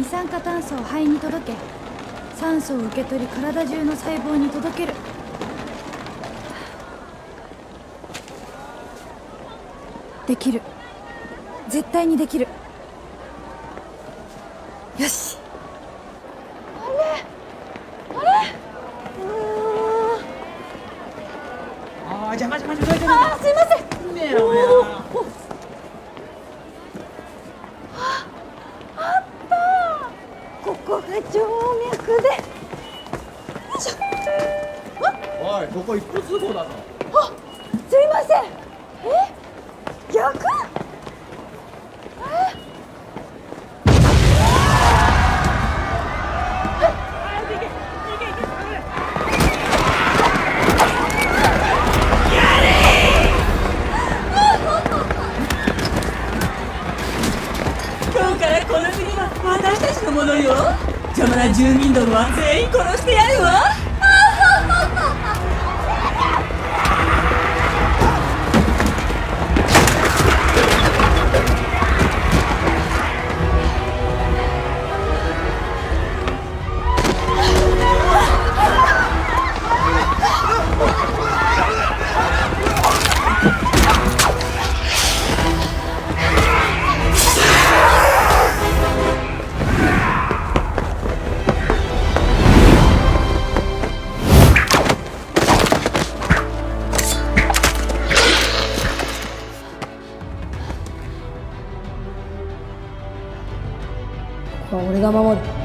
酸化炭素を肺に届け、酸素を受け取り体中の細胞に届ける。できる。絶対にできる。よし。邪魔。すいません。ねえな、ここが静脈で。よいしょ。おい、ここ一方通行だぞ。すいません。逆？今日からこの国は私たちのものよ。邪魔な住民どもは全員殺してやるわ。ここは俺が守る。